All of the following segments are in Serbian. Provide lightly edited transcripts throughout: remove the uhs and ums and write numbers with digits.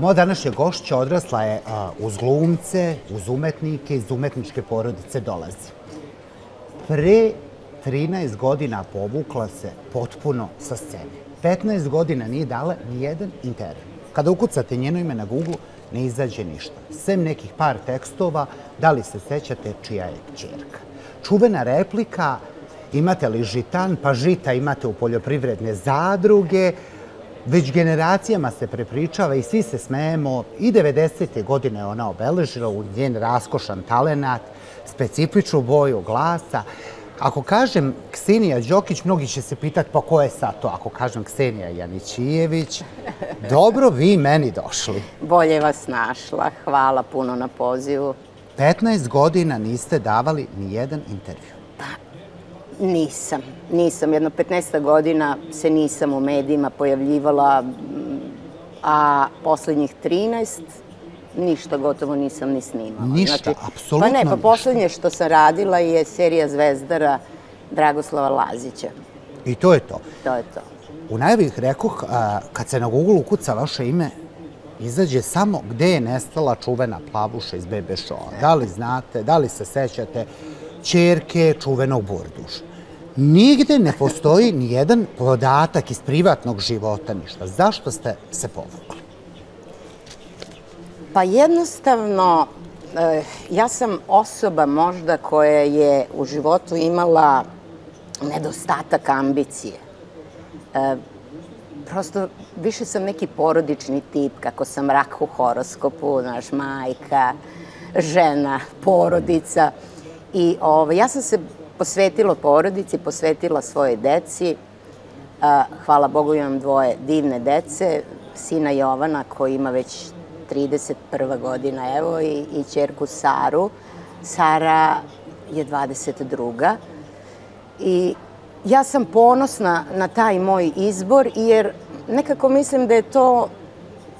Moja današnja gošća odrasla je uz glumce, uz umetnike, iz umetničke porodice dolazi. Pre 13 godina povukla se potpuno sa scene. 15 godina nije dala nijedan intervju. Kada ukucate njeno ime na Google, ne izađe ništa. Sem nekih par tekstova, da li se sećate čija je kćerka. Čuvena replika, imate li žitan, pa žita imate u poljoprivredne zadruge, već generacijama se prepričava i svi se smejemo. I 90. godine je ona obeležila u njen raskošan talenat, specifičnu boju glasa. Ako kažem Ksenija Đokić, mnogi će se pitati pa ko je sad to? Ako kažem Ksenija Janićijević, dobro vi meni došli. Bolje vas našla, hvala puno na pozivu. 15 godina niste davali ni jedan intervju. Nisam. Jedno 15 godina se nisam u medijima pojavljivala, a poslednjih 13 ništa gotovo nisam ni snimala. Ništa, apsolutno ništa. Pa poslednje što sam radila je serija Zvezdara Dragoslava Lazića. I to je to. To je to. U najavi rekoh, kad se na Google ukuca vaše ime, izađe samo gde je nestala čuvena plavuša iz BB Showa. Da li znate, da li se sećate ćerke čuvenog Burduša? Nigde ne postoji ni jedan podatak iz privatnog života, ništa. Zašto ste se povukli? Pa jednostavno, ja sam osoba možda koja je u životu imala nedostatak ambicije. Prosto, više sam neki porodični tip, kako sam rak u horoskopu, znaš, majka, žena, porodica. I ja sam se posvetila porodici, posvetila svojoj deci. Hvala Bogu, imam dvoje divne dece, sina Jovana koji ima već 31. godina, evo, i ćerku Saru. Sara je 22. I ja sam ponosna na taj moj izbor, jer nekako mislim da je to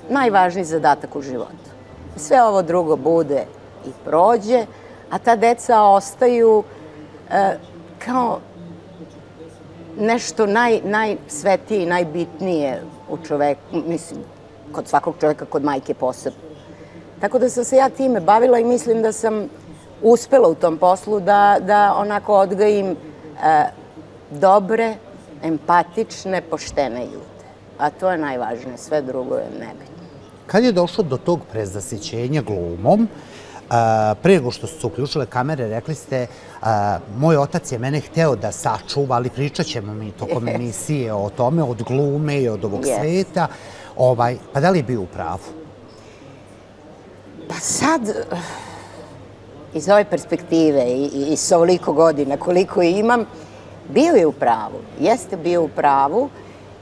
najvažniji zadatak u životu. Sve ovo drugo bude i prođe, a ta deca ostaju kao nešto najsvetije i najbitnije u čoveku, mislim, kod svakog čoveka, kod majke posebno. Tako da sam se ja time bavila i mislim da sam uspela u tom poslu da onako odgajim dobre, empatične, poštene ljude. A to je najvažnije, sve drugo je nebitno. Kad je došlo do tog prezasićenja glumom, pre nego što su se uključile kamere, rekli ste, moj otac je mene hteo da sačuva, ali pričat ćemo mi tokom emisije o tome, od glume i od ovog sveta. Pa da li je bio u pravu? Pa sad, iz ove perspektive i s ovoliko godina koliko imam, bio je u pravu. Jeste bio u pravu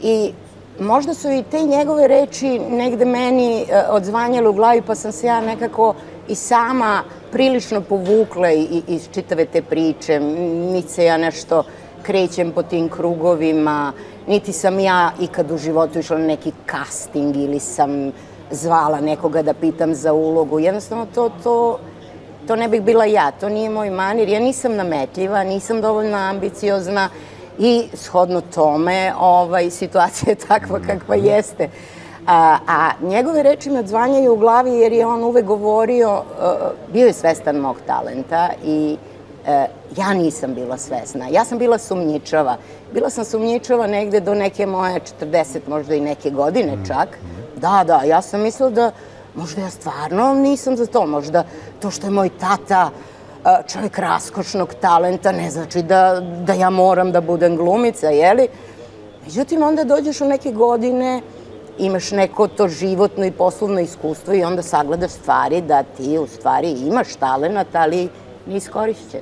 i možda su i te njegove reči negde meni odzvanjale u glavi, pa sam se ja nekako i sama prilično povukla iz čitave te priče. Niti se ja nešto krećem po tim krugovima, niti sam ja ikad u životu išla na neki casting ili sam zvala nekoga da pitam za ulogu. Jednostavno to ne bih bila ja, to nije moj manir. Ja nisam nametljiva, nisam dovoljno ambiciozna i shodno tome situacija je takva kakva jeste. A njegove reči me odzvanjaju u glavi jer je on uvek govorio, bio je svestan mog talenta i ja nisam bila svesna. Ja sam bila sumnjičava. Bila sam sumnjičava negde do neke moje 40, možda i neke godine čak. Da, ja sam mislila da možda ja stvarno nisam za to. Možda to što je moj tata čovjek raskošnog talenta ne znači da ja moram da budem glumica, jeli? Međutim, onda dođeš u neke godine, imaš neko to životno i poslovno iskustvo i onda sagledaš stvari da ti u stvari imaš talenat, ali neiskorišćen.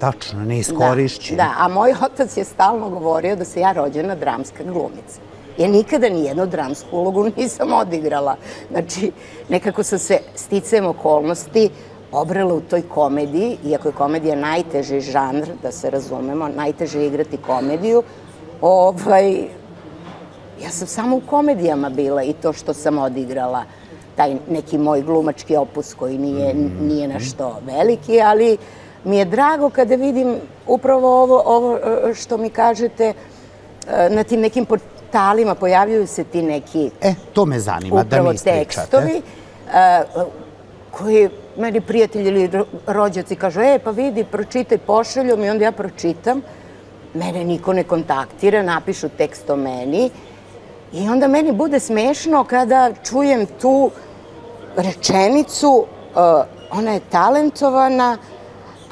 Tačno, neiskorišćen. Da, a moj otac je stalno govorio da se ja rođena dramska glumica. Ja nikada nijednu dramsku ulogu nisam odigrala. Znači, nekako sam se sticajem okolnosti obrela u toj komediji, iako je komedija najteži žanr, da se razumemo, najteže je igrati komediju, ja sam samo u komedijama bila i to što sam odigrala taj neki moj glumački opus koji nije nešto veliki, ali mi je drago kada vidim upravo ovo što mi kažete na tim nekim portalima pojavljuju se ti neki To me zanima, da mi upravo ispričate. tekstovi koji meni prijatelji ili rođaci kažu, pa vidi, pročitaj, pošalju mi, onda ja pročitam, mene niko ne kontaktira, napišu tekst o meni i onda meni bude smešno kada čujem tu rečenicu, ona je talentovana,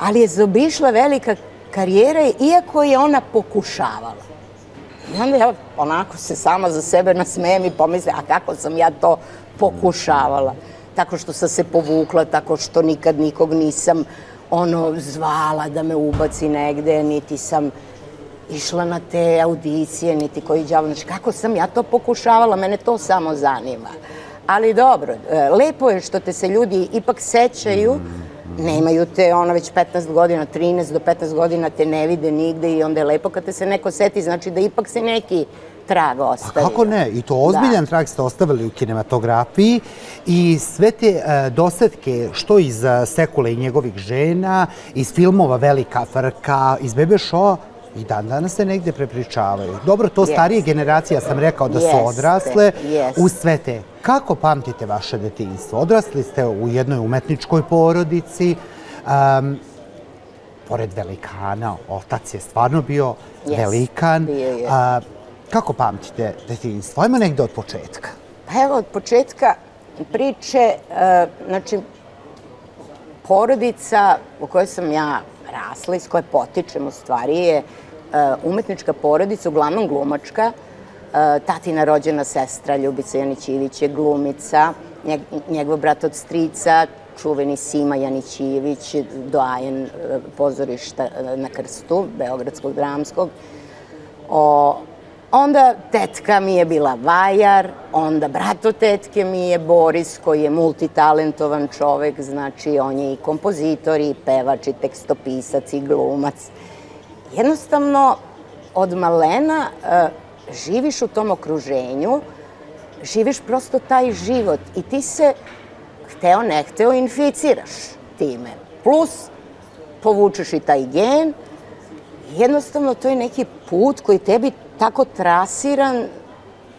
ali je zaobišla velika karijera, iako je ona pokušavala. I onda ja onako se sama za sebe nasmejem i pomislim, a kako sam ja to pokušavala? Tako što sam se povukla, tako što nikad nikog nisam zvala da me ubaci negde, niti sam išla na te audicije, niti koji đavo. Znači, kako sam ja to pokušavala, mene to samo zanima. Ali dobro, lepo je što te se ljudi ipak sećaju, nemaju te već 15 godina, 13 do 15 godina te ne vide nigde i onda je lepo kad te se neko seti, znači da ipak se neki trag ostavio. Pa kako ne? I to ozbiljan trag ste ostavili u kinematografiji i sve te dosetke, što iz Sekule i njegovih žena, iz filmova Velika frka, iz Bebe Show, i dan danas se negde prepričavaju. Dobro, to starije generacije, sam rekao da su odrasle u sve te. Kako pamtite vaše detinjstvo? Odrasli ste u jednoj umetničkoj porodici, pored velikana, otac je stvarno bio velikan. Kako pamtite detinjstvo? Ajmo negde od početka. Pa evo, od početka priče, znači, porodica u kojoj sam ja rasla, iz koje potičem u stvari, je umetnička porodica, uglavnom glumačka. Tatina rođena sestra Ljubica Janićijević je glumica, njegov brat od strica, čuveni Sima Janićijević, doajen pozorišta na Krstu, Beogradskog dramskog. Onda tetka mi je bila vajar, onda brat od tetke mi je Boris, koji je multitalentovan čovek, znači on je i kompozitor, i pevač, i tekstopisac, i glumac. Jednostavno, od malena živiš u tom okruženju, živiš prosto taj život i ti se, hteo ne hteo, inficiraš time. Plus, povučeš i taj gen. Jednostavno, to je neki put koji tebi tako trasiran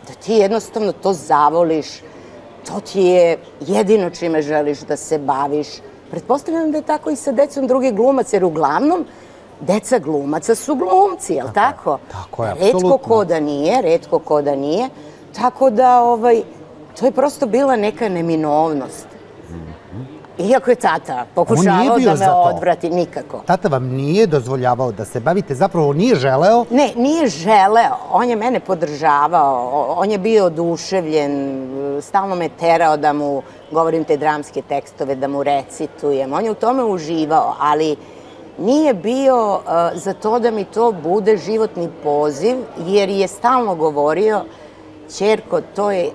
da ti jednostavno to zavoliš. To ti je jedino čime želiš da se baviš. Pretpostavljam da je tako i sa decom drugih glumaca, jer uglavnom deca glumaca su glumci, je li tako? Tako je, apsolutno. Retko ko da nije. Tako da, to je prosto bila neka neminovnost. Iako je tata pokušavao da me odvrati, nikako. Tata vam nije dozvoljavao da se bavite, zapravo nije želeo? Ne, nije želeo. On je mene podržavao, on je bio oduševljen, stalno me terao da mu govorim te dramske tekstove, da mu recitujem. On je u tome uživao, ali nije bio za to da mi to bude životni poziv, jer je stalno govorio, ćerko, to je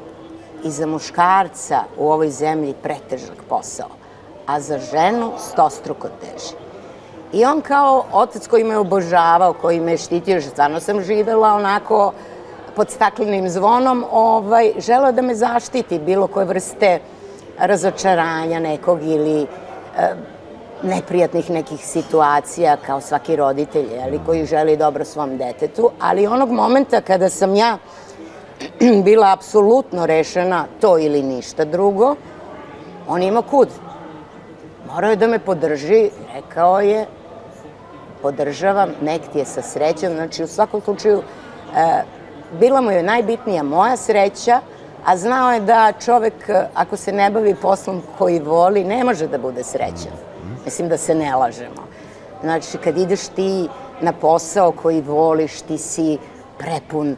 i za muškarca u ovoj zemlji pretežak posao, a za ženu stostruko teže. I on kao otac koji me obožavao, koji me štitio, stvarno sam živela onako pod staklenim zvonom, želeo da me zaštiti bilo koje vrste razočaranja nekog ili neprijatnih nekih situacija kao svaki roditelj, koji želi dobro svom detetu, ali onog momenta kada sam ja bila apsolutno rešena to ili ništa drugo, on ima kud. Morao je da me podrži, rekao je, podržavam, nek ti je sa srećom, znači u svakom slučaju bila mu je najbitnija moja sreća, a znao je da čovek ako se ne bavi poslom koji voli, ne može da bude srećan. Mislim da se ne lažemo. Znači kad ideš ti na posao koji voliš, ti si prepun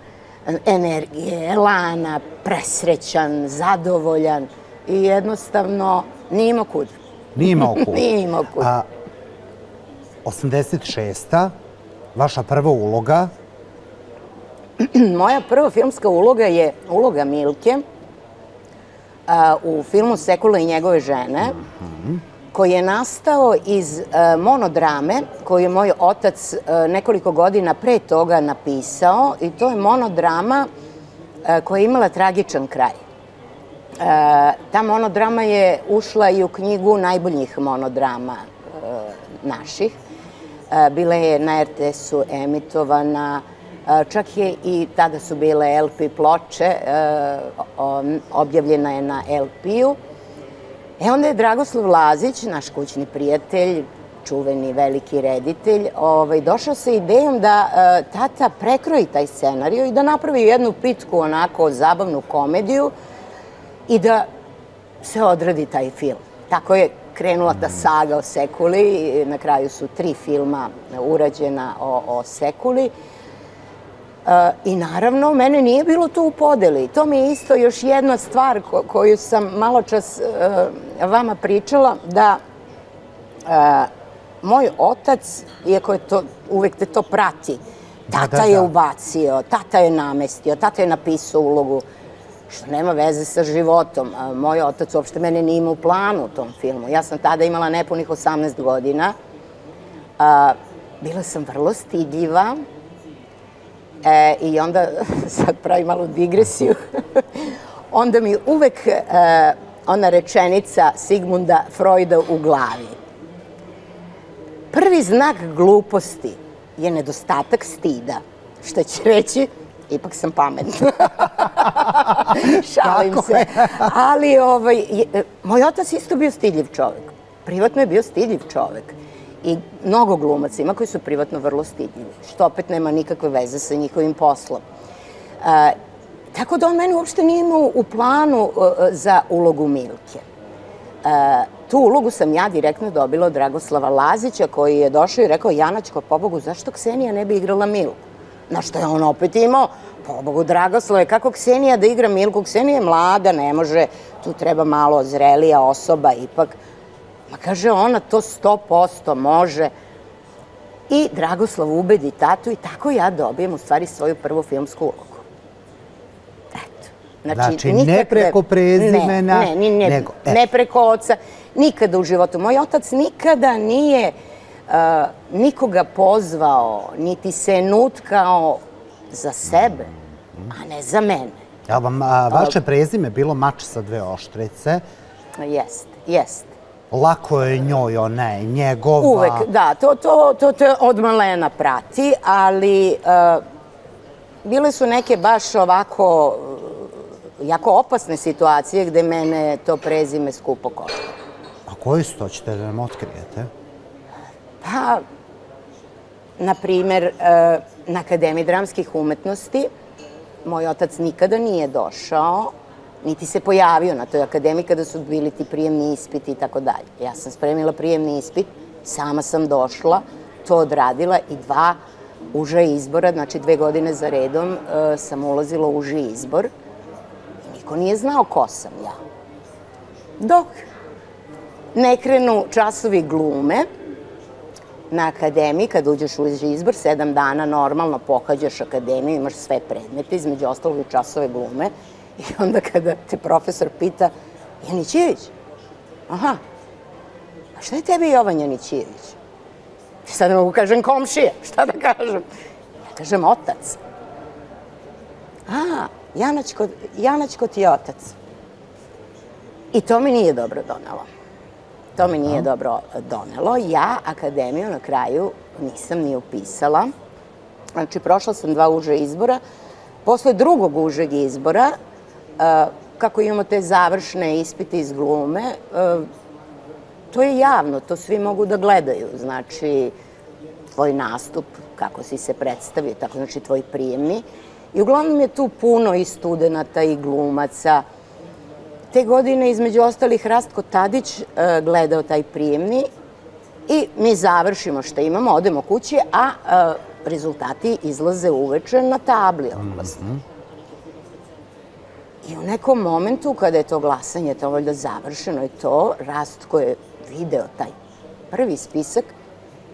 energije, elana, presrećan, zadovoljan i jednostavno nije imao kud. Nije imao kud. Nije imao kud. 86. Vaša prva uloga? Moja prva filmska uloga je uloga Milke u filmu Sekula i njegove žene, koji je nastao iz monodrame koju je moj otac nekoliko godina pre toga napisao i to je monodrama koja je imala tragičan kraj. Ta monodrama je ušla i u knjigu najboljih monodrama naših. Bila je na RTS-u emitovana, Čak je i tada su bile LP ploče, objavljena je na LP-u. Onda je Dragoslav Lazić, naš kućni prijatelj, čuveni veliki reditelj, došao sa idejom da tata prekroji taj scenariju i da napravi jednu pitku, onako, zabavnu komediju i da se odradi taj film. Tako je krenula ta saga o Sekuli, na kraju su 3 filma urađena o Sekuli. I naravno, mene nije bilo tu u podeli. To mi je isto još jedna stvar koju sam malo čas vama pričala, da moj otac, iako je to, uvek te to prati, tata je ubacio, tata je namestio, tata je napisao ulogu, što nema veze sa životom. Moj otac uopšte mene nije imao u planu u tom filmu. Ja sam tada imala nepunih 18 godina. Bila sam vrlo stidljiva. I onda, sad pravim malu digresiju, onda mi uvek ona rečenica Sigmunda Freuda u glavi. Prvi znak gluposti je nedostatak stida. Što će reći, ipak sam pametna. Šalim se. Ali moj otac isto bio stidljiv čovek. Privatno je bio stidljiv čovek. I mnogo glumaca ima koji su privatno vrlo stidljivi, što opet nema nikakve veze sa njihovim poslom. Tako da on mene uopšte nije imao u planu za ulogu Milke. Tu ulogu sam ja direktno dobila od Dragoslava Lazića, koji je došao i rekao: Janačko, pobogu, zašto Ksenija ne bi igrala Milku? Na što je on opet imao: pobogu, Dragoslave, kako Ksenija da igra Milku? Ksenija je mlada, ne može, tu treba malo zrelija osoba ipak. Ma kaže, ona to 100% može. I Dragoslav ubedi tatu i tako ja dobijem u stvari svoju prvu filmsku ulogu. Eto. Znači, ne preko prezimena, nego... Ne preko oca, nikada u životu. Moj otac nikada nije nikoga pozvao, niti se nutkao za sebe, a ne za mene. Je li vam vaše prezime bilo Mač sa 2 oštrice? Jeste, jeste. Lako je njoj, ona je njegova... Uvek, da, to te od malena prati, ali bile su neke baš ovako jako opasne situacije gde mene to prezime skupo košta. A koji su to, ćete da nam otkrijete? Pa, na primer, na Akademiji dramskih umetnosti moj otac nikada nije došao, niti se pojavio na toj akademiji kada su bili ti prijemni ispiti i tako dalje. Ja sam spremila prijemni ispit, sama sam došla, to odradila i 2 uža izbora, znači 2 godine za redom sam ulazila u uži izbor i niko nije znao ko sam ja. Dok ne krenu časovi glume na akademiji, kad uđeš u uži izbor, 7 dana normalno pohađaš akademiju, imaš sve predmete, između ostalog i časove glume. I onda kada te profesor pita: Janićević? Aha, a šta je tebi Jovan Janićević? Sad ne mogu kažem komšija, šta da kažem? Ja kažem otac. A, Janačko ti je otac. I to mi nije dobro donelo. To mi nije dobro donelo. Ja akademiju na kraju nisam ni upisala. Znači, prošla sam 2 uža izbora. Posle drugog užeg izbora, kako imamo te završne ispite iz glume, to je javno, to svi mogu da gledaju. Znači, tvoj nastup, kako si se predstavio, tako znači tvoj prijemni. I uglavnom je tu puno i studenata i glumaca. Te godine, između ostalih, Rastko Tadić gledao taj prijemni i mi završimo što imamo, odemo kući, a rezultati izlaze uveče na tabli oglasne. I u nekom momentu, kada je to glasanje, to valjda završeno i to, Rastko je video taj prvi spisak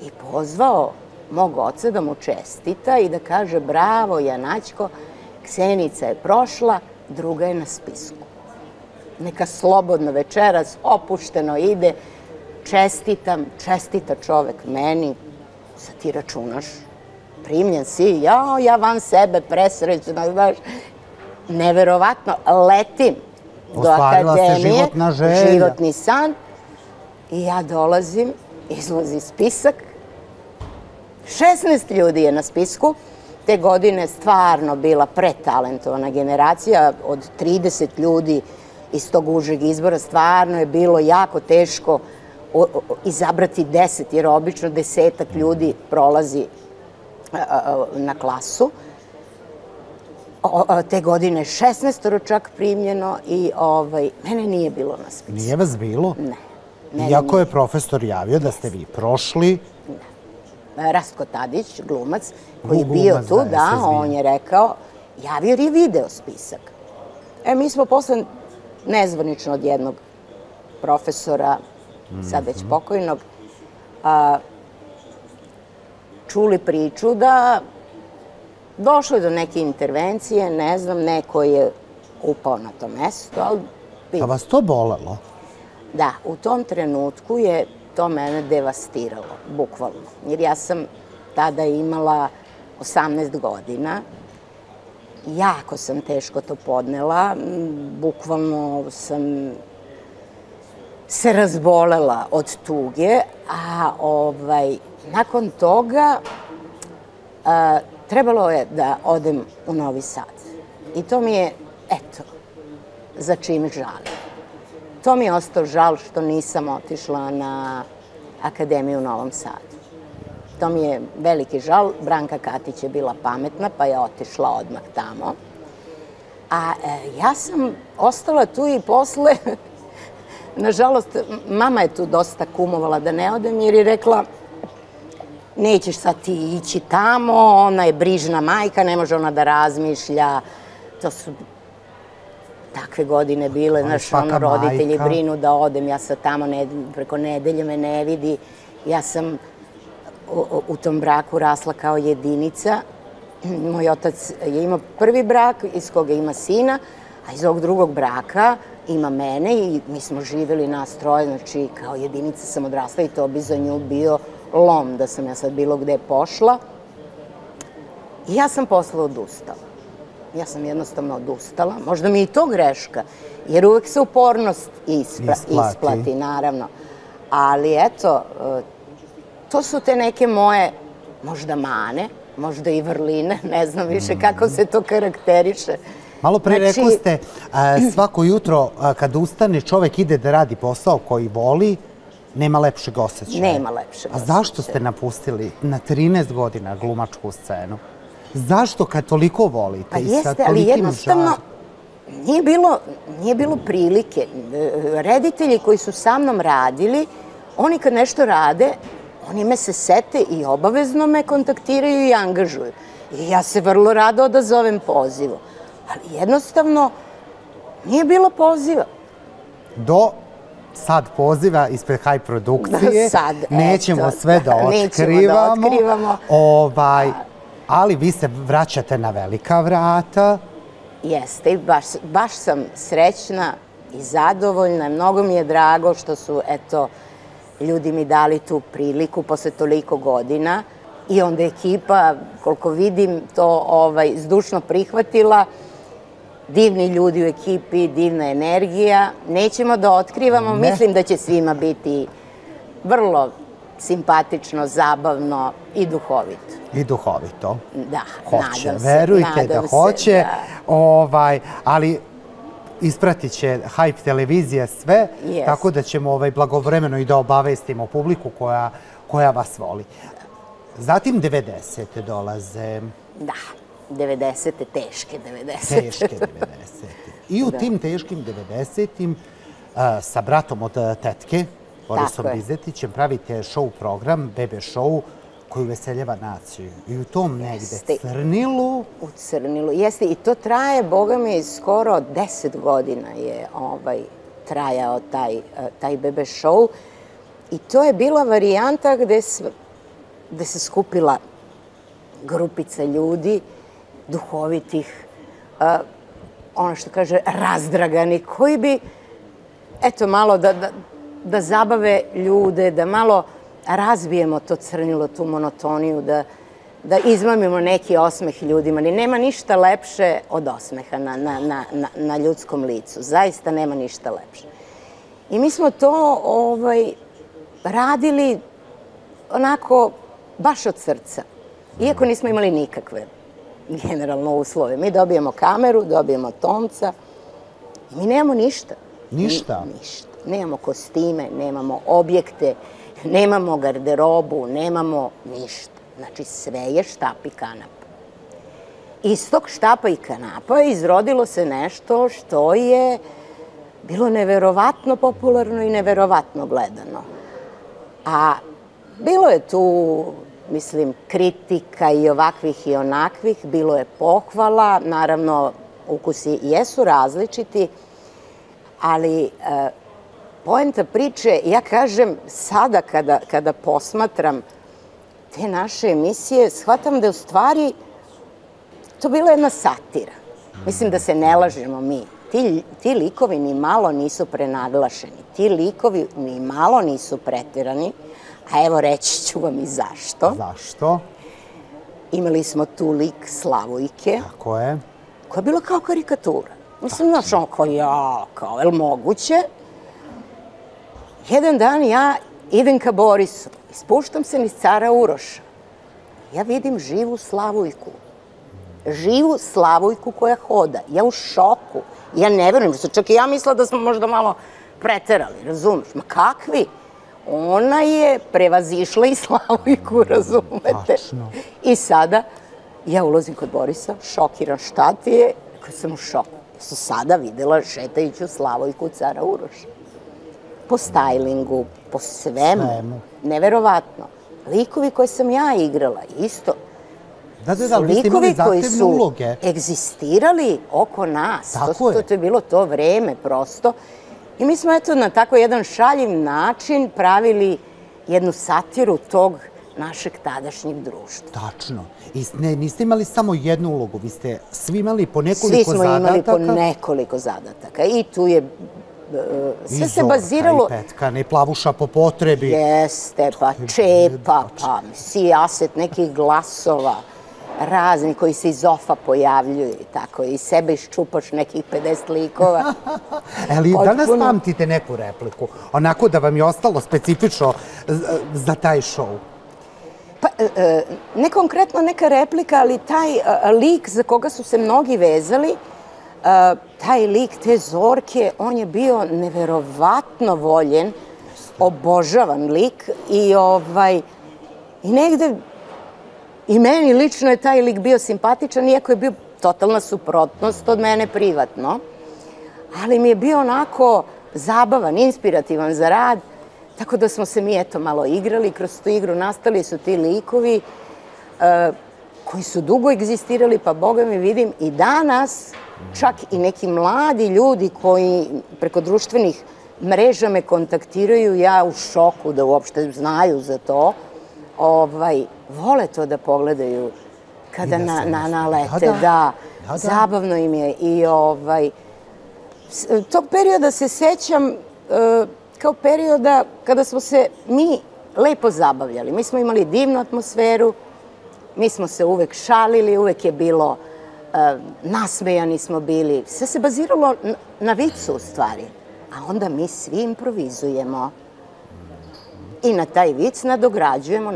i pozvao mog oca da mu čestita i da kaže: bravo, Janačko, Ksenica je prošla, druga je na spisku. Neka slobodno večeras, opušteno ide, čestitam, čestita čovek meni, sad ti računaš, primljen si, ja van sebe presrećena, znaš, neverovatno, letim do akademije, životni san, i ja dolazim, izlazi spisak, 16 ljudi je na spisku, te godine stvarno bila pretalentovana generacija od 30 ljudi iz tog užeg izbora. Stvarno je bilo jako teško izabrati 10, jer obično 10 ljudi prolazi na klasu. Te godine 16 čak primljeno i mene nije bilo na spisu. Nije vas bilo? Ne. Iako je profesor javio da ste vi prošli? Rastko Tadić, glumac, koji je bio tu, da, on je rekao, javio jer je video spisak. Mi smo posle nezvanično od jednog profesora, sad već pokojnog, čuli priču da došlo je do neke intervencije, ne znam, neko je upao na to mesto, ali... Pa vas to bolelo? Da, u tom trenutku je to mene devastiralo, bukvalno. Jer ja sam tada imala 18 godina, jako sam teško to podnela, bukvalno sam se razbolela od tuge, a nakon toga trebalo je da odem u Novi Sad. I to mi je, eto, za čim žalim. To mi je ostao žal što nisam otišla na Akademiju u Novom Sadu. To mi je veliki žal. Branka Katić je bila pametna, pa je otišla odmah tamo. A ja sam ostala tu i posle, nažalost, mama je tu dosta kumovala da ne odem, jer je rekla, nećeš sad ti ići tamo, ona je brižna majka, ne može ona da razmišlja. To su takve godine bile, znaš, roditelji brinu da odem, ja sad tamo preko nedelje me ne vidi. Ja sam u tom braku rasla kao jedinica. Moj otac je imao prvi brak iz koga ima sina, a iz ovog drugog braka ima mene i mi smo živjeli nas troje, znači kao jedinica sam odrasla i to bi za nju bio lom da sam ja sad bilo gde pošla. I ja sam posle odustala. Ja sam jednostavno odustala. Možda mi je i to greška, jer uvek se upornost isplati, naravno. Ali eto, to su te neke moje možda mane, možda i vrline, ne znam više kako se to karakteriše. Malo pre rekli ste, svako jutro kad ustane čovek ide da radi posao koji voli, nema lepšeg osjećaja. Nema lepšeg osjećaja. A zašto ste napustili na 13 godina glumačku scenu? Zašto kad toliko volite? Pa jeste, ali jednostavno nije bilo prilike. Reditelji koji su sa mnom radili, oni kad nešto rade, oni me se sete i obavezno me kontaktiraju i angažuju. I ja se vrlo rado odazovem pozivu. Ali jednostavno nije bilo poziva. Do sad poziva ispred High produkcije. Nećemo sve da otkrivamo. Ali vi se vraćate na velika vrata. Jeste, i baš sam srećna i zadovoljna. Mnogo mi je drago što su, eto, ljudi mi dali tu priliku posle toliko godina. I onda ekipa, koliko vidim, to zdušno prihvatila. Divni ljudi u ekipi, divna energija. Nećemo da otkrivamo, mislim da će svima biti vrlo simpatično, zabavno i duhovito. I duhovito. Da, nadam se. Verujte da hoće. Ali ispratit će Hype televizija sve, tako da ćemo blagovremeno i da obavestimo publiku koja vas voli. Zatim 90. dolaze. Da, 90. teške 90. Teške 90. I u tim teškim 90. sa bratom od tetke, Borisom Bizetićem, pravite show program, bebe show, koji uveseljava naciju. I u tom negde Crnilu... U Crnilu, jeste. I to traje, boga mi, skoro 10 godina je trajao taj bebe show. I to je bila varijanta gde se skupila grupica ljudi, duhovitih, ono što kaže, razdragani, koji bi, eto, malo da zabave ljude, da malo razbijemo to Crnilo, tu monotoniju, da izmamimo neki osmeh ljudima. Nema ništa lepše od osmeha na ljudskom licu. Zaista nema ništa lepše. I mi smo to radili onako baš od srca. Iako nismo imali nikakve generalno uslove. Mi dobijemo kameru, dobijemo tonca i mi nemamo ništa. Ništa? Ništa. Nemamo kostime, nemamo objekte, nemamo garderobu, nemamo ništa. Znači, sve je štap i kanap. Iz tog štapa i kanapa izrodilo se nešto što je bilo neverovatno popularno i neverovatno gledano. A bilo je tu, mislim, kritika i ovakvih i onakvih, bilo je pohvala, naravno, ukusi jesu različiti, ali poenta priče, ja kažem, sada kada posmatram te naše emisije, shvatam da je u stvari to bila jedna satira. Mislim da se ne lažemo mi. Ti likovi ni malo nisu prenaglašeni. Ti likovi ni malo nisu preterani. A evo reći ću vam i zašto. Zašto? Imali smo tu lik Slavojke. Tako je. Koja je bila kao karikatura. Mislim, znaš, ono kao, je li moguće? Jedan dan ja idem ka Borisu i spuštam se niz Cara Uroša. Ja vidim živu Slavojku. Živu Slavojku koja hoda. Ja u šoku. Ja ne verujem, čak i ja mislila da smo možda malo preterali, razumeš? Ma kakvi? Ona je prevazišla i Slavojku, razumete? Tačno. I sada ja ulazim kod Borisa, šokiran, šta ti je? Rekao sam u šoku. Ja sam sada videla šetajuću Slavojku Cara Uroša. Po stajlingu, po svemu. Neverovatno. Likovi koje sam ja igrala, isto. Da, vi ste imali zahtevne uloge. Egzistirali oko nas. Tako je. To je bilo to vreme prosto. I mi smo eto na tako jedan šaljiv način pravili jednu satiru tog našeg tadašnjeg društva. Tačno. I niste imali samo jednu ulogu, vi ste svi imali po nekoliko zadataka. Svi smo imali po nekoliko zadataka. I tu je sve se baziralo... I Petka, ne Plavuša po potrebi. Jeste, pa Čepa, pa sijaset nekih glasova, razni koji se iz ofa pojavljuju i tako, i sebe iščupaš nekih 50 likova. Ali danas pamtite neku repliku, onako da vam je ostalo specifično za taj šou? Pa, ne konkretno neka replika, ali taj lik za koga su se mnogi vezali, taj lik te Zorke, on je bio neverovatno voljen, obožavan lik i negde i meni lično je taj lik bio simpatičan, iako je bio totalna suprotnost od mene privatno, ali mi je bio onako zabavan, inspirativan za rad, tako da smo se mi eto malo igrali, kroz tu igru nastali su ti likovi koji su dugo egzistirali, pa boga mi vidim i danas čak i neki mladi ljudi koji preko društvenih mreža me kontaktiraju, ja u šoku da uopšte znaju za to, vole to da pogledaju kada nalete, da, zabavno im je i tog perioda se sećam kao perioda kada smo se mi lepo zabavljali. Mi smo imali divnu atmosferu, mi smo se uvek šalili, uvek je bilo, nasmejani smo bili. Sve se baziralo na vicu u stvari, a onda mi svi improvizujemo. I na taj vic nadograđujemo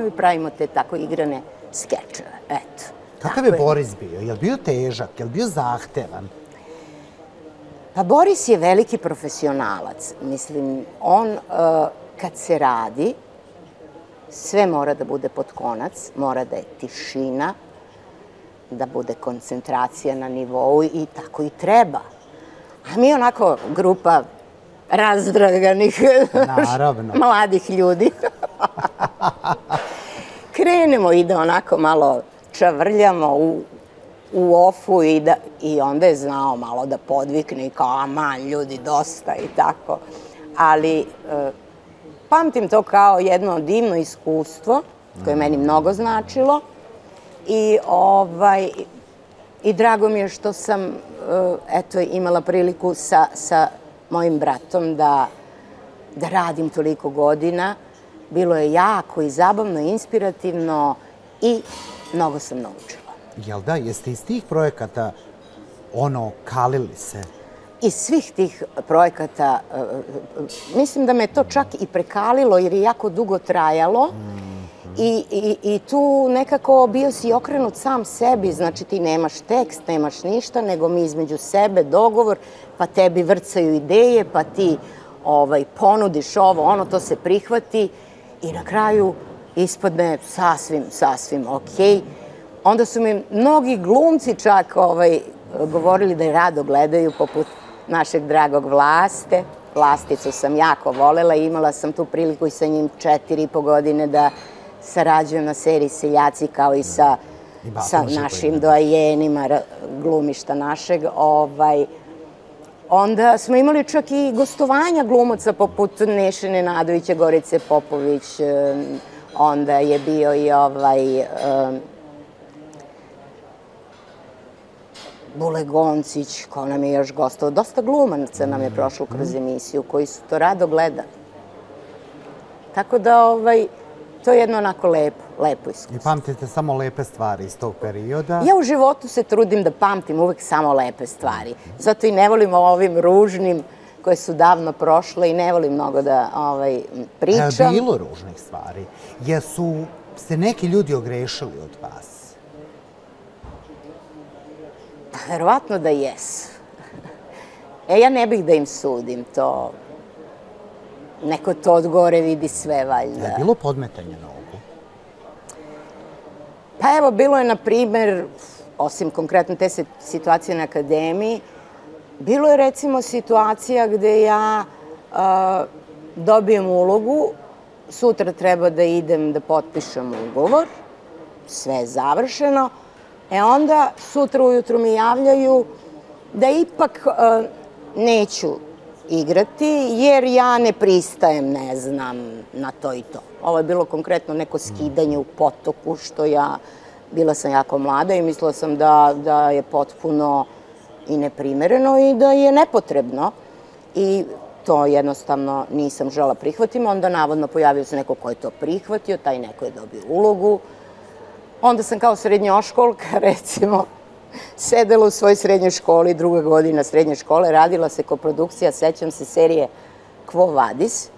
i pravimo te tako igrane skečeve. Eto. Kakav je Boris bio? Je li bio težak? Je li bio zahtevan? Pa Boris je veliki profesionalac. Mislim, on kad se radi, sve mora da bude pod konac, mora da je tišina, da bude koncentracija na nivou i tako i treba. A mi onako grupa razdraganih mladih ljudi krenemo i da onako malo čavrljamo u ofu i onda je znao malo da podvikne i kao aman ljudi dosta i tako. Ali pamtim to kao jedno divno iskustvo koje je meni mnogo značilo i drago mi je što sam imala priliku sa mojim bratom da radim toliko godina. Bilo je jako i zabavno, inspirativno i mnogo sam naučila. Jel da, jeste iz tih projekata kalili se? Iz svih tih projekata, mislim da me to čak i prekalilo jer je jako dugo trajalo I tu nekako bio si okrenut sam sebi, znači ti nemaš tekst, nemaš ništa, nego mi između sebe dogovor, pa tebi vrcaju ideje, pa ti ponudiš ovo, ono, to se prihvati i na kraju ispadne sasvim okej. Onda su mi mnogi glumci čak govorili da je rado gledaju, poput našeg dragog Vlaste. Vlasticu sam jako volela i imala sam tu priliku i sa njim 4,5 godine da sarađujem na seriji Seljaci, kao i sa našim doajenima glumišta našeg. Onda smo imali čak i gostovanja glumaca poput Neše Nenadovića, Gorice Popović, onda je bio i Bule Goncić, ko nam je još gostovao. Dosta glumaca nam je prošlo kroz emisiju, koji su to rado gledali. Tako da, to je jedno onako lepo iskustvo. I pamtite samo lepe stvari iz tog perioda? Ja u životu se trudim da pamtim uvek samo lepe stvari. Zato i ne volim o ovim ružnim koje su davno prošle i ne volim mnogo da pričam. Bilo ružnih stvari. Jesu se neki ljudi ogrešili od vas? Verovatno da jesu. Ja ne bih da im sudim to. Neko to od gore vidi sve, valjda. Je bilo podmetanja nogu? Pa evo, bilo je, na primer, osim konkretno te situacije na akademiji, bilo je recimo situacija gde ja dobijem ulogu, sutra treba da idem da potpišem ugovor, sve je završeno, onda sutra ujutru mi javljaju da ipak neću igrati, jer ja ne pristajem, ne znam, na to i to. Ovo je bilo konkretno neko skidanje u potoku, što bila sam jako mlada i mislila sam da je potpuno i neprimereno i da je nepotrebno. I to jednostavno nisam žela prihvatiti. Onda navodno pojavio se neko ko je to prihvatio, taj neko je dobio ulogu. Onda sam kao srednjoškolka, recimo, sedela u svojoj srednjoj školi, 2. godina srednje škole, radila se koprodukcija, sećam se serije Quo Vadis,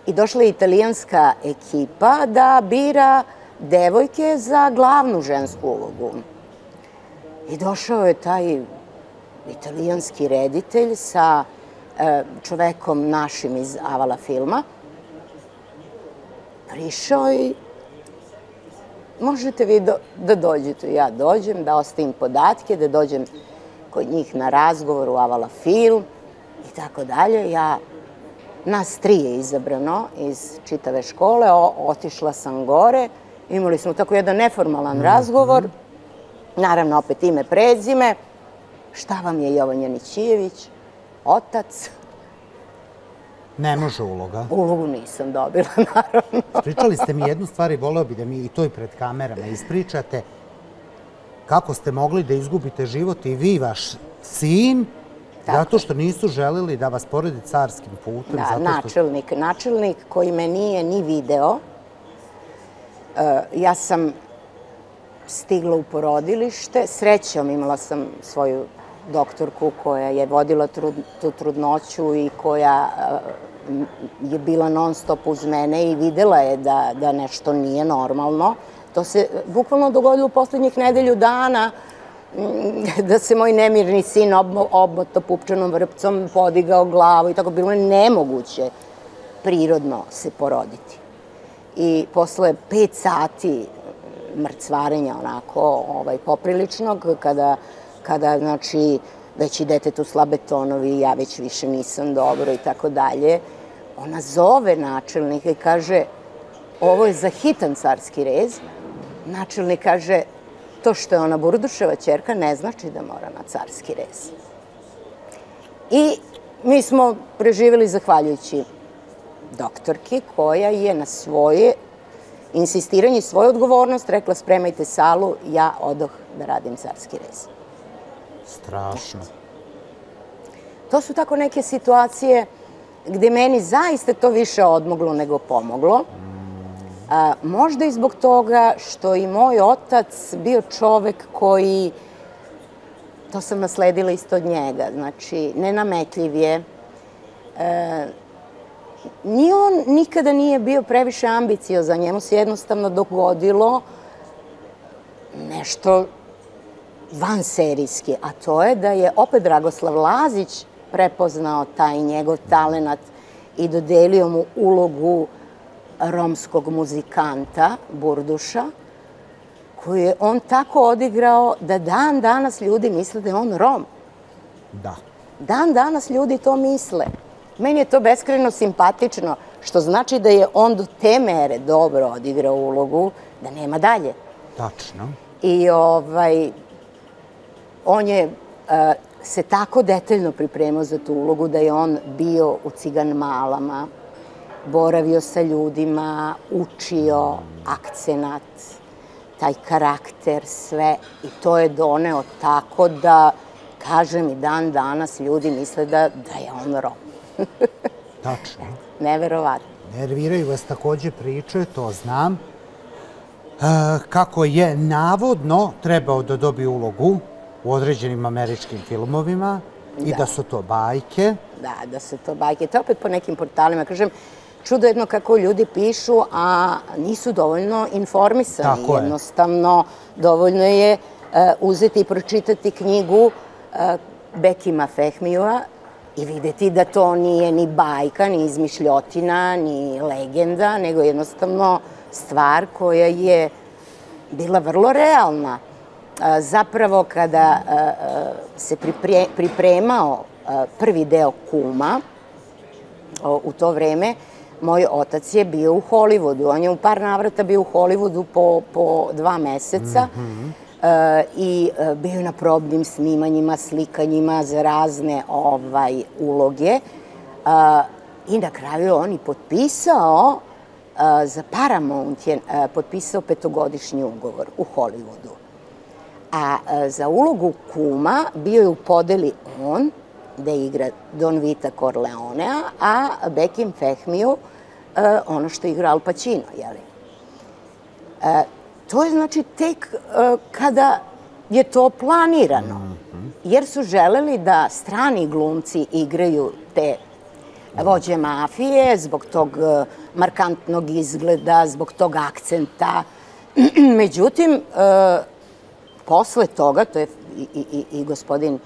i došla je italijanska ekipa da bira devojke za glavnu žensku ulogu. I došao je taj italijanski reditelj sa čovekom našim iz Avala filma. Prišao i možete vi da dođete. Ja dođem, da ostavim podatke, da dođem kod njih na razgovor u Avala film i tako dalje. Nas 3 je izabrano iz čitave škole, otišla sam gore, imali smo tako jedan neformalan razgovor, naravno opet ime, prezime, šta vam je Jovan Janićijević, otac. Ne može uloga. Ulogu nisam dobila, naravno. Pričali ste mi jednu stvar i voleo bi da mi i to i pred kamerama ispričate. Kako ste mogli da izgubite život i vi, vaš sin, zato što nisu želeli da vas poredi carskim putem? Da, načelnik koji me nije ni video. Ja sam stigla u porodilište. Srećom imala sam svoju doktorku koja je vodila tu trudnoću i koja je bila non stop uz mene i videla je da nešto nije normalno. To se bukvalno dogodilo u poslednjih nedelju dana, da se moj nemirni sin obmoto pupčanom vrpcom, podigao glavu i tako. Bilo je nemoguće prirodno se poroditi. I posle 5 sati mrcvarenja onako popriličnog, kada, znači, već i detetu slabe tonovi, ja već više nisam dobro i tako dalje, ona zove načelnika i kaže, ovo je za hitan carski rez. Načelnik kaže, to što je ona Burduševa ćerka ne znači da mora na carski rez. I mi smo preživjeli zahvaljujući doktorki koja je na svoje insistiranje i svoju odgovornost rekla, spremajte salu, ja odoh da radim carski rez. Strašno. To su tako neke situacije gde meni zaista to više odmoglo nego pomoglo. Možda i zbog toga što i moj otac bio čovek koji, to sam nasledila isto od njega, znači nenametljiv je, ni on nikada nije bio previše ambiciozan, njemu se jednostavno dogodilo nešto vanserijski, a to je da je opet Dragoslav Lazić prepoznao taj njegov talenat i dodelio mu ulogu romskog muzikanta, Burduša, koju je on tako odigrao da dan danas ljudi misle da je on Rom. Da. Dan danas ljudi to misle. Meni je to beskrajno simpatično, što znači da je on do te mere dobro odigrao ulogu, da nema dalje. Tačno. I on je se tako detaljno pripremao za tu ulogu da je on bio u Cigan Malama, boravio sa ljudima, učio akcenat, taj karakter, sve. I to je doneo tako da, kažem, i dan danas ljudi misle da je on Rom. Tačno. Neverovatno. Nerviraju vas takođe priče, to znam, kako je navodno trebao da dobije ulogu u određenim američkim filmovima i da su to bajke. Da su to bajke. To opet po nekim portalima, kažem, čudo jedno kako ljudi pišu, a nisu dovoljno informisani. Tako je. Jednostavno, dovoljno je uzeti i pročitati knjigu Bekima Fehmija i videti da to nije ni bajka, ni izmišljotina, ni legenda, nego jednostavno stvar koja je bila vrlo realna. Zapravo, kada se pripremao prvi deo Kuma, u to vreme, moj otac je bio u Hollywoodu. On je u par navrata bio u Hollywoodu po 2 meseca i bio je na probnim snimanjima, slikanjima za razne uloge. I na kraju on i potpisao, za Paramount je potpisao 5-godišnji ugovor u Hollywoodu. A za ulogu Kuma bio je u podeli on, da igra Don Vita Corleonea, a Bekim Fehmiju ono što igra Al Pacino, jeli? To je znači tek kada je to planirano, jer su želeli da strani glumci igraju te vođe mafije zbog tog markantnog izgleda, zbog tog akcenta. Međutim, posle toga, to je i gospodin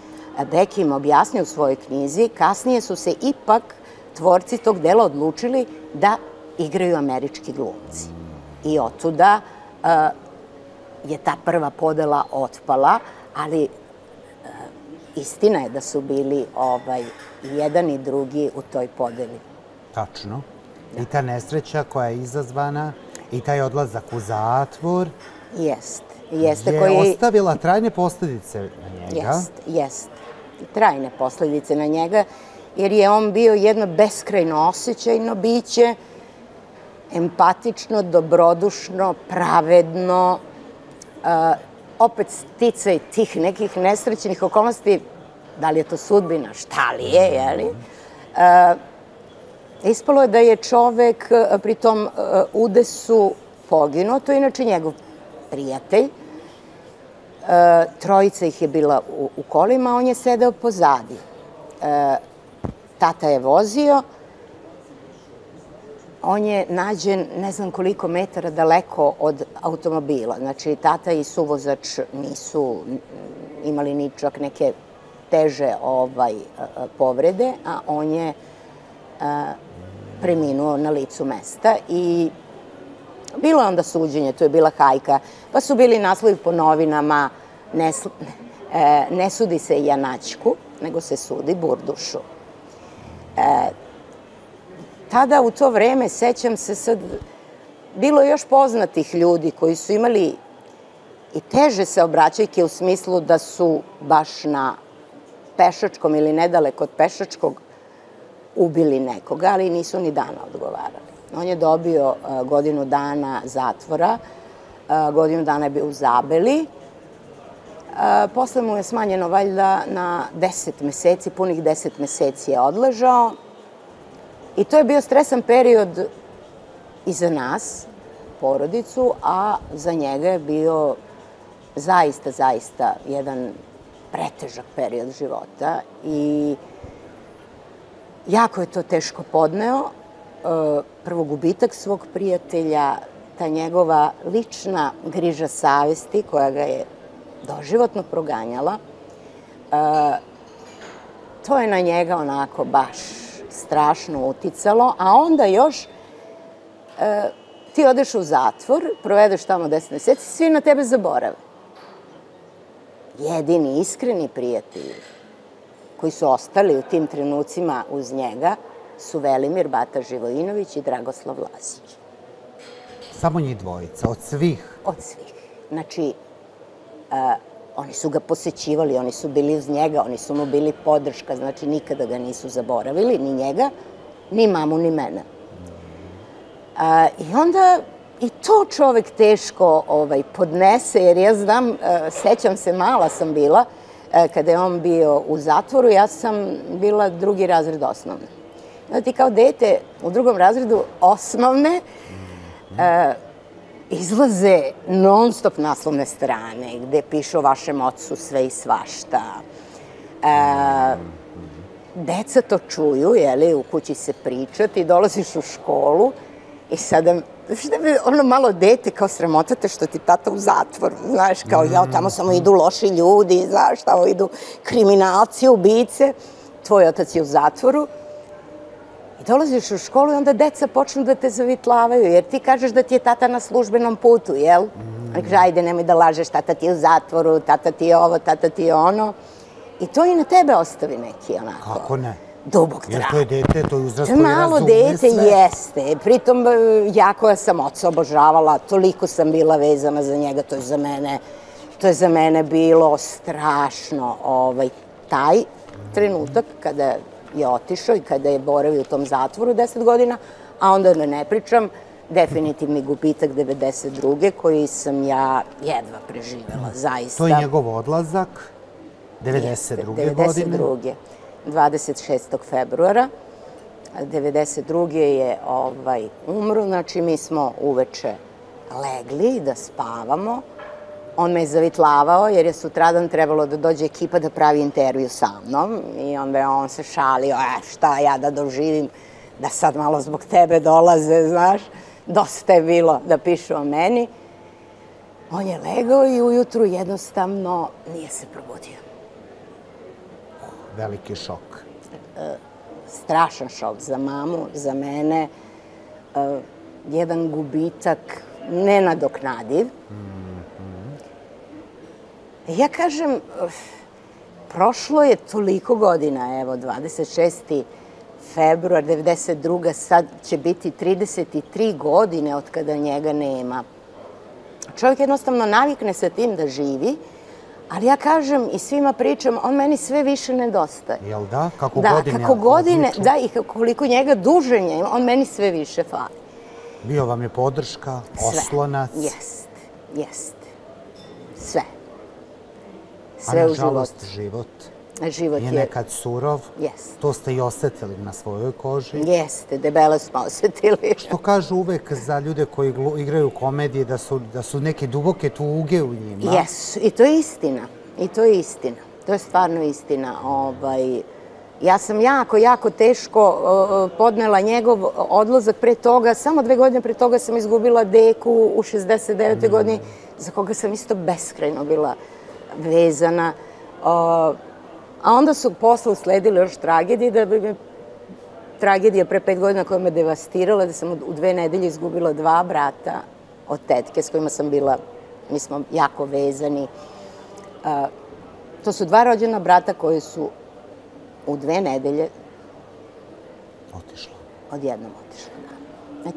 Bekim objasnio u svojoj knjizi, kasnije su se ipak tvorci tog dela odlučili da igraju američki glumci. I otuda je ta prva podela otpala, ali istina je da su bili jedan i drugi u toj podeli. Tačno. I ta nesreća koja je izazvana i taj odlazak u zatvor je ostavila trajne posledice na njega. Jeste. Trajne posledice na njega, jer je on bio jedno beskrajno osjećajno biće, empatično, dobrodušno, pravedno, opet sticaj tih nekih nesrećnih okolnosti, da li je to sudbina, šta li je, jeli? Ispalo je da je čovek pri tom udesu poginuo, to je inače njegov prijatelj. Trojica ih je bila u kolima, on je sedeo pozadi. Tata je vozio, on je nađen ne znam koliko metara daleko od automobila. Znači, tata i suvozač nisu imali ni čak neke teže povrede, a on je preminuo na licu mesta i bilo je onda suđenje, to je bila hajka, pa su bili naslovi po novinama, ne sudi se Janaćku, nego se sudi Burdušu. Tada u to vreme, sećam se sad, bilo je još poznatih ljudi koji su imali i teže saobraćajke u smislu da su baš na pešačkom ili nedaleko od pešačkog ubili nekoga, ali nisu ni dana odgovarali. On je dobio 1 godinu dana zatvora, 1 godinu dana je bio u Zabeli, posle mu je smanjeno valjda na 10 meseci, punih 10 meseci je odležao i to je bio stresan period i za nas, porodicu, a za njega je bio zaista jedan pretežak period života i jako je to teško podneo prvo gubitak svog prijatelja, ta njegova lična griža savesti koja ga je doživotno proganjala, to je na njega onako baš strašno uticalo, a onda još ti odeš u zatvor, provedeš tamo 10 meseci, svi na tebe zaborave. Jedini iskreni prijatelji koji su ostali u tim trenucima uz njega su Velimir Bata Živojinović i Dragoslav Lasić. Samo njih dvojica, od svih? Od svih. Znači, oni su ga posećivali, oni su bili uz njega, oni su mu bili podrška, znači nikada ga nisu zaboravili, ni njega, ni mamu, ni mene. I onda i to čovek teško podnese, jer ja znam, sećam se, mala sam bila, kada je on bio u zatvoru, ja sam bila 2. razred osnovne. Znači, kao dete u 2. razredu osnovne izlaze non-stop naslovne strane, gde piše o vašem ocu sve i svašta. Deca to čuju, jeli, u kući se priča, ti dolaziš u školu i sada, šta bi ono malo dete kao sramotate što ti tata u zatvor, znaš, kao ja, tamo samo idu loši ljudi, znaš, tamo idu kriminalci, ubice, tvoj otac je u zatvoru. I dolaziš u školu i onda deca počnu da te zavitlavaju, jer ti kažeš da ti je tata na službenom putu, jel? Oni kaže, ajde, nemoj da lažeš, tata ti je u zatvoru, tata ti je ovo, tata ti je ono. I to i na tebe ostavi neki onako... Kako ne? Dubok trag. Jer to je dete, to je uzrast koji razume sve. Malo dete jeste. Pritom, ja koja sam oca obožavala, toliko sam bila vezana za njega, to je za mene bilo strašno. Taj trenutak kada je otišao i kada je boravio u tom zatvoru 10 godina, a onda ne pričam, definitivni gubitak 92. koji sam ja jedva preživela, zaista. To je njegov odlazak 92. godine? 92. 26. februara. 92. je umro, znači mi smo uveče legli da spavamo. On me je zavitlavao jer je sutradan trebalo da dođe ekipa da pravi intervju sa mnom i onda je on se šalio, šta ja da doživim, da sad malo zbog tebe dolaze, znaš, dosta je bilo da pišu o meni. On je legao i ujutru jednostavno nije se probudio. Veliki šok. Strašan šok za mamu, za mene, jedan gubitak nenadoknadiv. Ja kažem, prošlo je toliko godina, evo, 26. februar 92. sad će biti 33 godine od kada njega nema. Čovjek jednostavno navikne sa tim da živi, ali ja kažem i svima pričam, on meni sve više nedostaje. Jel da? Kako godine odluču? Da, kako godine, da, i koliko njega duženje, on meni sve više fali. Bio vam je podrška, oslonac? Jeste, jeste. Sve. A nažalost život je nekad surov. Jeste. To ste i osetili na svojoj koži. Jeste, debelo smo osetili. Što kažu uvek za ljude koji igraju komedije da su neke duboke tuge u njima. Jesu, i to je istina. I to je istina. To je stvarno istina. Ja sam jako teško podnela njegov odlazak pre toga. Samo 2 godine pre toga sam izgubila deku u 69. godini, za koga sam isto beskrajno bila vezana. A onda su posle usledile još tragedije, da bi me tragedija pre 5 godina koja me devastirala, da sam u 2 nedelje izgubila 2 brata od tetke s kojima sam bila, mi smo jako vezani. To su 2 rođena brata koji su u 2 nedelje odjednom otišla.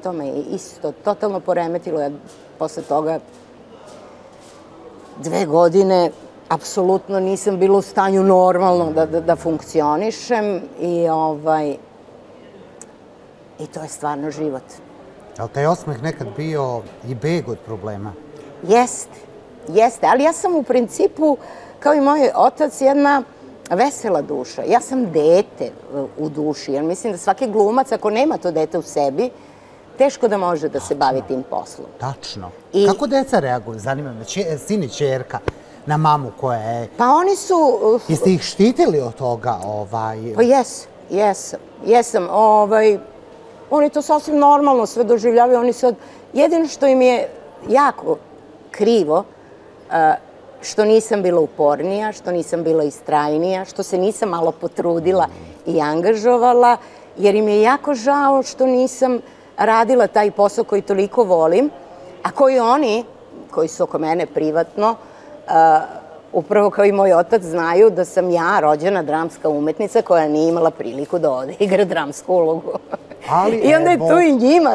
To me je isto totalno poremetilo. Ja posle toga 2 godine apsolutno nisam bila u stanju normalno da funkcionišem i to je stvarno život. Je li taj osmeh nekad bio i beg od problema? Jeste, ali ja sam u principu, kao i moj otac, jedna vesela duša. Ja sam dete u duši, jer mislim da svaki glumac, ako nema to dete u sebi, teško da može da se bavi tim poslom. Tačno. Kako deca reaguju? Zanima me, sin i ćerka na mamu koja je... Pa oni su... Jeste ih štitili od toga? Pa jesam. oni to sasvim normalno sve doživljavaju, oni sad, jedino što im je jako krivo, što nisam bila upornija, što nisam bila istrajnija, što se nisam malo potrudila i angažovala, jer im je jako žao što nisam radila taj posao koji toliko volim, a koji oni, koji su oko mene privatno, upravo kao i moj otac, znaju da sam ja rođena dramska umetnica koja nije imala priliku da odigra dramsku ulogu. I onda je tu i njima.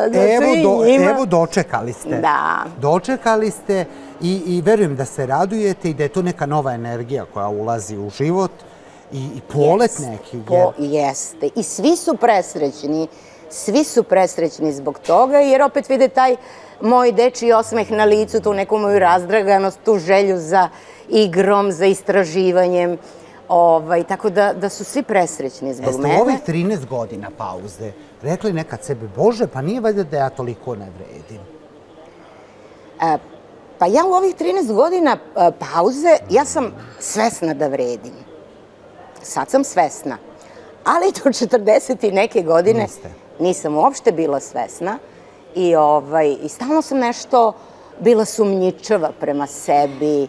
Evo, dočekali ste. Da. Dočekali ste i verujem da se radujete i da je to neka nova energija koja ulazi u život i polet neki. Jeste. I svi su presrećni zbog toga, jer opet vide taj moj dečiji osmeh na licu, tu neku moju razdraganost, tu želju za igrom, za istraživanjem, tako da su svi presrećni zbog mene. Jeste u ovih 13 godina pauze rekli nekad sebi, Bože, pa nije valjda da ja toliko ne vredim? Pa ja u ovih 13 godina pauze, ja sam svesna da vredim. Sad sam svesna. Ali do 40 i neke godine nisam uopšte bila svesna i stalno sam nešto bila sumnjičava prema sebi,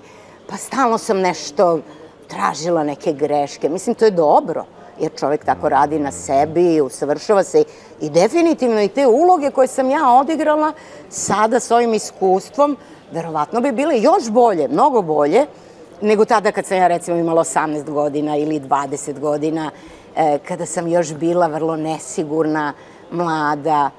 pa stalno sam nešto tražila neke greške. Mislim, to je dobro, jer čovjek tako radi na sebi, usavršava se i definitivno i te uloge koje sam ja odigrala sada s ovim iskustvom, verovatno bi bile još bolje, mnogo bolje, nego tada kad sam ja recimo imala 18 godina ili 20 godina, kada sam još bila vrlo nesigurna, mlada,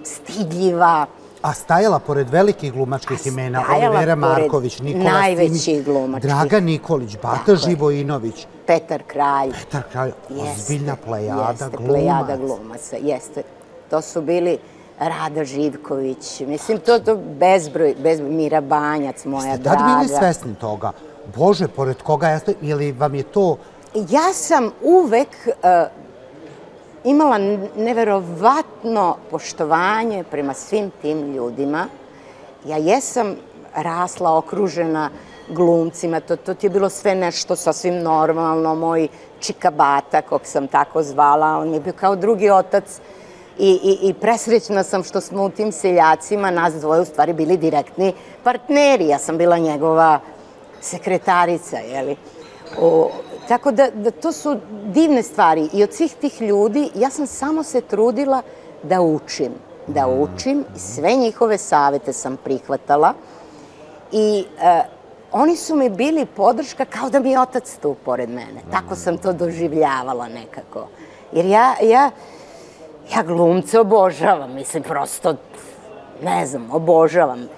stidljiva. A stajala pored velikih glumačkih imena, Olivera Marković, Nikola Simić, Dragan Nikolić, Bata Živojinović, Petar Kralj. Petar Kralj, ozbiljna plejada glumaca. Plejada glumaca, jeste. To su bili Rada Živković, mislim, to bezbroj, Mira Banjac, moja draga. Ste tad bili svesni toga? Bože, pored koga ja stojim, ili vam je to... Ja sam uvek imala neverovatno poštovanje prema svim tim ljudima. Ja jesam rasla okružena glumcima, to ti je bilo sve nešto sasvim normalno. Moj Čika Bata, kog sam tako zvala, on je bio kao drugi otac i presrećna sam što smo u tim Seljacima, nas dvoje u stvari bili direktni partneri. Ja sam bila njegova sekretarica, jeli? Tako da to su divne stvari i od svih tih ljudi ja sam samo se trudila da učim. Da učim i sve njihove savete sam prihvatala i oni su mi bili podrška kao da mi je otac tu pored mene. Tako sam to doživljavala nekako. Jer ja glumce obožavam, mislim prosto, ne znam, obožavam.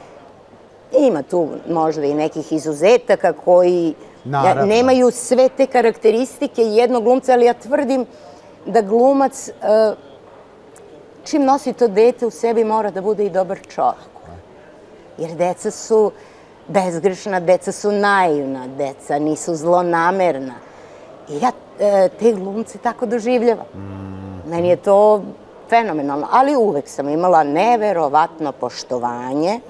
Ima tu možda i nekih izuzetaka koji nemaju sve te karakteristike jednog glumca, ali ja tvrdim da glumac, čim nosi to dete u sebi, mora da bude i dobar čovjek. Jer deca su bezgrešna, deca su naivna, deca nisu zlonamerna. I ja te glumce tako doživljavam. Meni je to fenomenalno, ali uvek sam imala neverovatno poštovanje.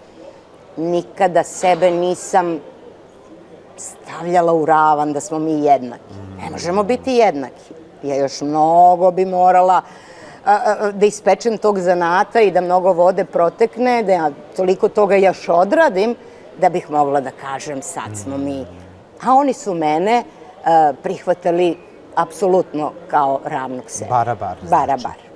Nikada sebe nisam stavljala u ravan da smo mi jednaki. Ne možemo biti jednaki. Ja još mnogo bi morala da ispečem tog zanata i da mnogo vode protekne, da ja toliko toga još odradim, da bih mogla da kažem sad smo mi. A oni su mene prihvatali apsolutno kao ravnog sebe. Barabar. Barabar.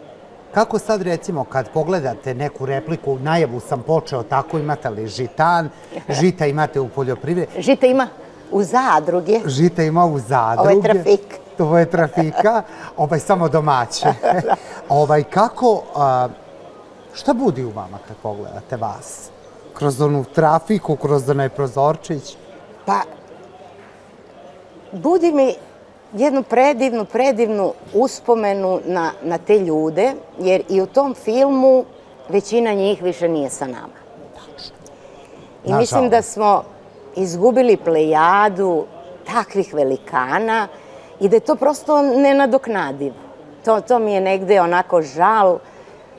Kako sad recimo kad pogledate neku repliku, najavu sam počeo tako, imate li žitan, žita imate u poljoprivredi? Žita ima u zadruge. Žita ima u zadruge. Ovo je trafik. Ovo je trafika, samo domaće. Kako, šta budi u vama kad pogledate vas? Kroz onu trafiku, kroz onaj prozorčić? Pa, budi mi jednu predivnu uspomenu na te ljude, jer i u tom filmu većina njih više nije sa nama. I mislim da smo izgubili plejadu takvih velikana i da je to prosto nenadoknadivo. To mi je negde onako žal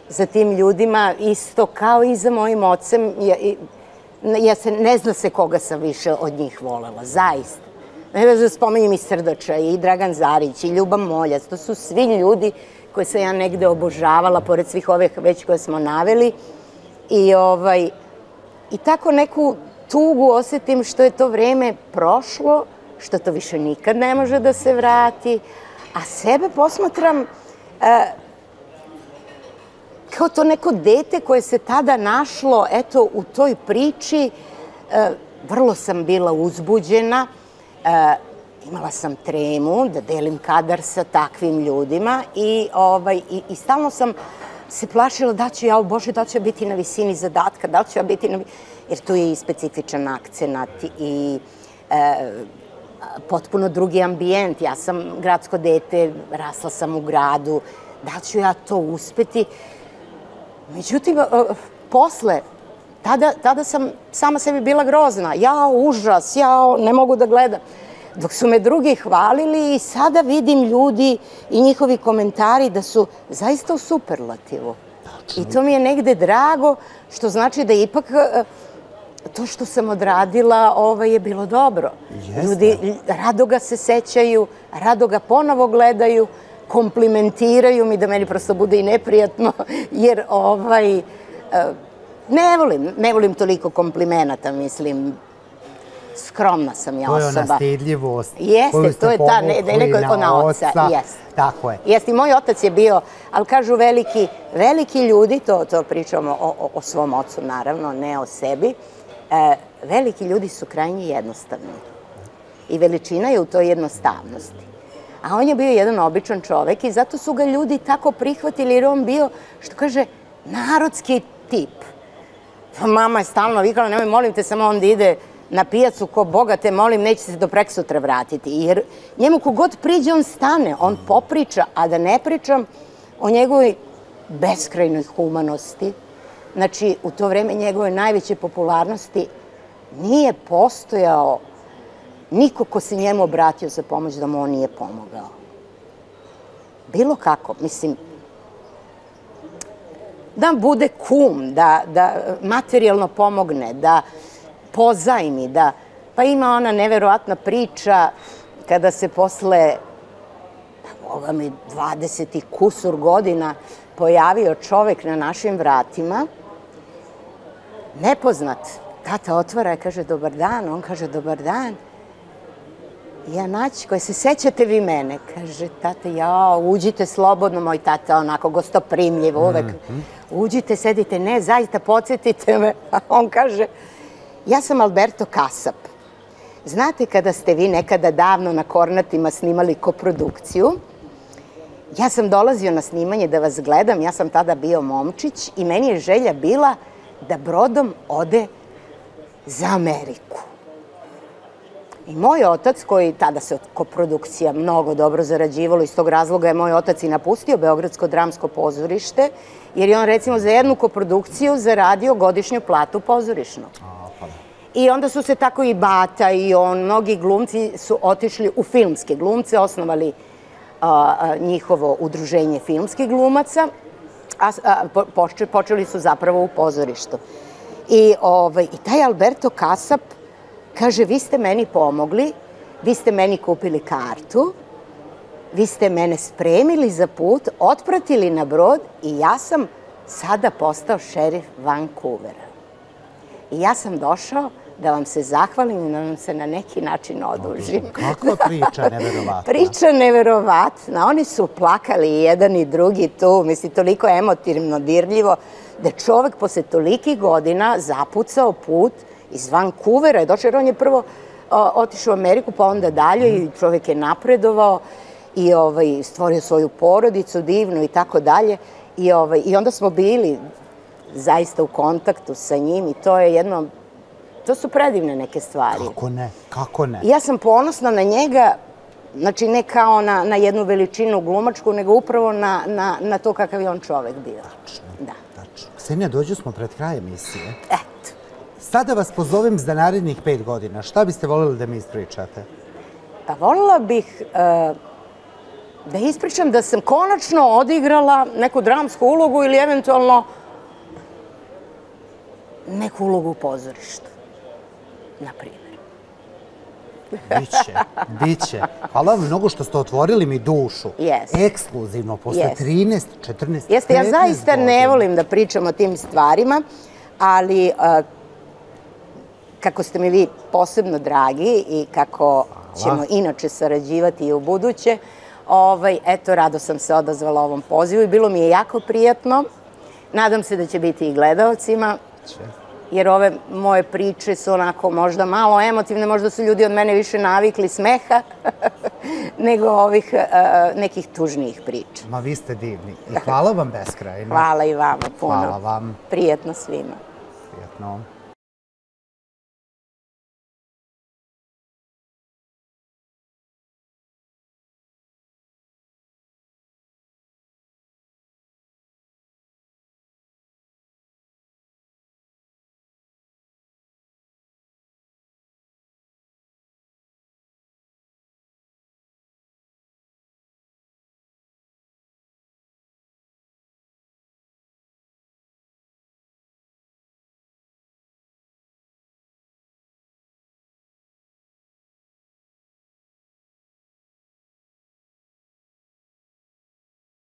za tim ljudima, isto kao i za mojim ocem. Ne zna se koga sam više od njih volela, zaista. Ne da spomenjem i Srdača, i Dragan Zarić, i Ljuba Moljac, to su svi ljudi koje sam ja negde obožavala, pored svih ovih već koje smo naveli. I tako neku tugu osetim što je to vreme prošlo, što to više nikad ne može da se vrati, a sebe posmatram kao to neko dete koje se tada našlo, eto, u toj priči. Vrlo sam bila uzbuđena, imala sam tremu da delim kadar sa takvim ljudima i stalno sam se plašila da ću ja, o Bože, da ću ja biti na visini zadatka, da li ću ja biti na... Jer tu je i specifičan akcenat i potpuno drugi ambijent. Ja sam gradsko dete, rasla sam u gradu, da ću ja to uspeti. Međutim, posle, tada sam sama sebi bila grozna. Jao, užas, jao, ne mogu da gledam. Dok su me drugi hvalili i sada vidim ljudi i njihovi komentari da su zaista u superlativu. I to mi je negde drago, što znači da ipak to što sam odradila je bilo dobro. Ljudi rado ga se sećaju, rado ga ponovo gledaju, komplimentiraju mi da meni prosto bude i neprijatno, jer ne volim toliko komplimenata, mislim, skromna sam ja osoba. To je ona stidljivost koju ste povukli na oca. Tako je. Jeste, i moj otac je bio, ali kažu veliki ljudi, to pričamo o svom ocu naravno, ne o sebi, veliki ljudi su krajnje jednostavni. I veličina je u toj jednostavnosti. A on je bio jedan običan čovek i zato su ga ljudi tako prihvatili jer on bio, što kaže, narodski tip. Mama je stalno vikala, nemoj, molim te, samo on da ide na pijacu ko Boga te molim, neće se do preksutra vratiti. Jer njemu kogod priđe, on stane, on popriča, a da ne pričam o njegovoj beskrajnoj humanosti. Znači, u to vreme njegove najveće popularnosti nije postojao niko ko se njemu obratio za pomoć da mu on nije pomogao. Bilo kako, mislim, da bude kum, da materijalno pomogne, da pozajmi, pa ima ona neverovatna priča kada se posle 20 i kusur godina pojavio čovek na našim vratima, nepoznat. Tata otvara i kaže dobar dan, on kaže dobar dan. Ja naći, koje se sećate vi mene? Kaže tata, jao, uđite slobodno, moj tata, onako gostoprimljiv uvek. Uđite, sedite, ne, zaista podsjetite me. A on kaže, ja sam Alberto Kasap. Znate kada ste vi nekada davno na Kornatima snimali koprodukciju, ja sam dolazio na snimanje da vas gledam, ja sam tada bio momčić i meni je želja bila da brodom ode za Ameriku. I moj otac, koji tada se od koprodukcija mnogo dobro zarađivalo, iz tog razloga je moj otac i napustio Beogradsko dramsko pozorište, jer je on recimo za jednu koprodukciju zaradio godišnju platu pozorišnu. I onda su se tako i Bata i on, mnogi glumci su otišli u filmske glumce, osnovali njihovo udruženje filmskih glumaca, a počeli su zapravo u pozorištu. I taj Alberto Kasap kaže, vi ste meni pomogli, vi ste meni kupili kartu, vi ste mene spremili za put, otpratili na brod i ja sam sada postao šerif Vancouvera. I ja sam došao da vam se zahvalim i da vam se na neki način odužim. Kakva priča neverovatna. Priča neverovatna. Oni su plakali i jedan i drugi tu, mislim, toliko emotivno dirljivo, da čovek posle tolikih godina zapucao put iz Vancouvera, došao jer on je prvo otišao u Ameriku, pa onda dalje i čovek je napredovao i stvorio svoju porodicu divnu i tako dalje. I onda smo bili zaista u kontaktu sa njim i to je jedno, to su predivne neke stvari. Kako ne, kako ne. Ja sam ponosna na njega, znači ne kao na jednu veličinu glumačku, nego upravo na to kakav je on čovek bio. Tačno, tačno. Ksenija, dođu smo pred kraj emisije. Eto. Sada vas pozovem za narednih 5 godina. Šta biste voljeli da mi ispričate? Pa voljela bih da ispričam da sam konačno odigrala neku dramsku ulogu ili eventualno neku ulogu u pozorištu, na primjer. Biće. Hvala vam mnogo što ste otvorili mi dušu. Yes. Ekskluzivno, posle Yes. 13, 14, Jeste, ja 15 zaista ne godina. volim da pričam o tim stvarima, ali kako ste mi vi posebno dragi i kako ćemo inače sarađivati i u buduće, eto, rado sam se odazvala ovom pozivu i bilo mi je jako prijatno. Nadam se da će biti i gledaocima, jer ove moje priče su onako možda malo emotivne, možda su ljudi od mene više navikli smeha nego ovih nekih tužnijih priča. Ma vi ste divni. I hvala vam beskrajno. Hvala i vama puno. Hvala vam. Prijetno svima. Prijetno.